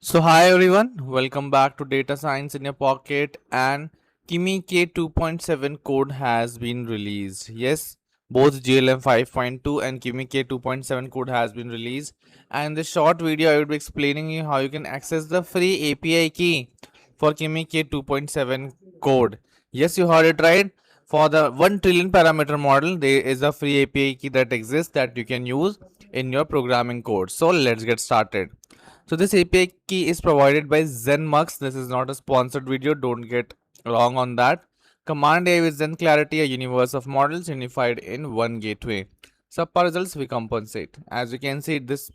So hi everyone, welcome back to Data Science in your Pocket and Kimi K2.7 code has been released. Yes, both GLM 5.2 and Kimi K2.7 code has been released. And in this short video, I will be explaining you how you can access the free API key for Kimi K2.7 code. Yes, you heard it right. For the 1 trillion parameter model, there is a free API key that exists that you can use in your programming code. So let's get started. So this API key is provided by ZenMux. This is not a sponsored video. Don't get wrong on that. Command AI with Zen Clarity, a universe of models unified in one gateway. Subpar results we compensate. As you can see, this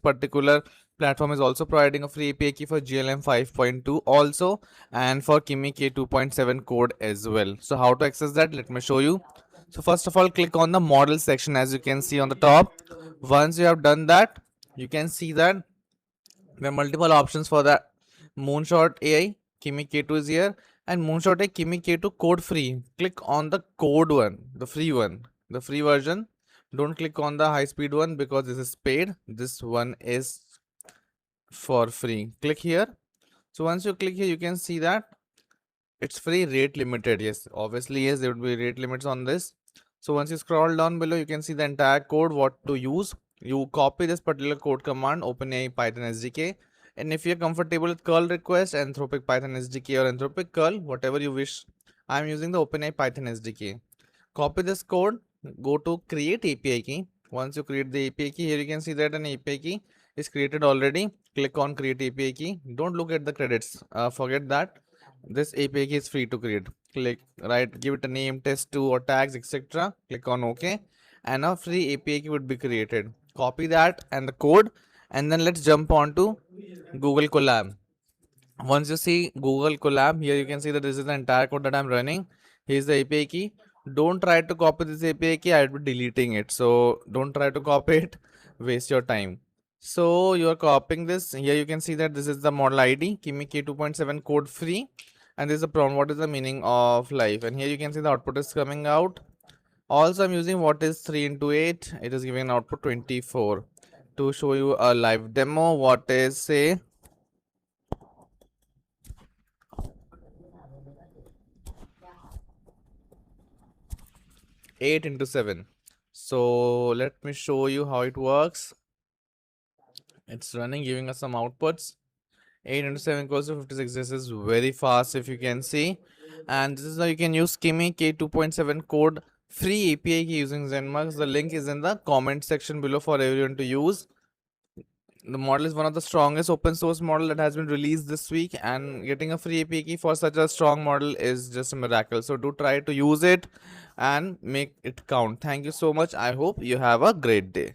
particular platform is also providing a free API key for GLM 5.2 also and for Kimi K2.7 code as well. So how to access that? Let me show you. So first of all, click on the model section as you can see on the top. Once you have done that, you can see that there are multiple options for the Moonshot AI. Kimi K2 is here, and Moonshot AI Kimi K2 code free. Click on the code one, the free one, the free version. Don't click on the high speed one because this is paid. This one is for free. Click here. So once you click here, you can see that it's free, rate limited. Yes, obviously, yes, there would be rate limits on this. So once you scroll down below, you can see the entire code, what to use. You copy this particular code command, OpenAI Python SDK. And if you're comfortable with curl request, Anthropic Python SDK or Anthropic curl, whatever you wish, I'm using the OpenAI Python SDK. Copy this code, go to create API key. Once you create the API key, here you can see that an API key is created already. Click on create API key. Don't look at the credits. Forget that. This API key is free to create. Click right, give it a name, test2 or tags, etc. Click on OK, and a free API key would be created. Copy that and the code, and then let's jump on to Google Colab. Once you see Google Colab, here you can see that this is the entire code that I'm running. Here's the API key. Don't try to copy this API key. I'll be deleting it. So don't try to copy it. Waste your time. So you're copying this. Here you can see that this is the model ID. Kimi K2.7 code free. And this is the prompt. What is the meaning of life? And here you can see the output is coming out. Also, I'm using what is 3 into 8. It is giving an output 24. To show you a live demo, what is say 8 into 7. So let me show you how it works. It's running, giving us some outputs. 8 into 7 equals to 56. This is very fast if you can see. And this is how you can use Kimi K2.7 code free API key using ZenMux. The link is in the comment section below for everyone to use. The model is one of the strongest open source model that has been released this week, and getting a free API key for such a strong model is just a miracle. So do try to use it and make it count. Thank you so much. I hope you have a great day.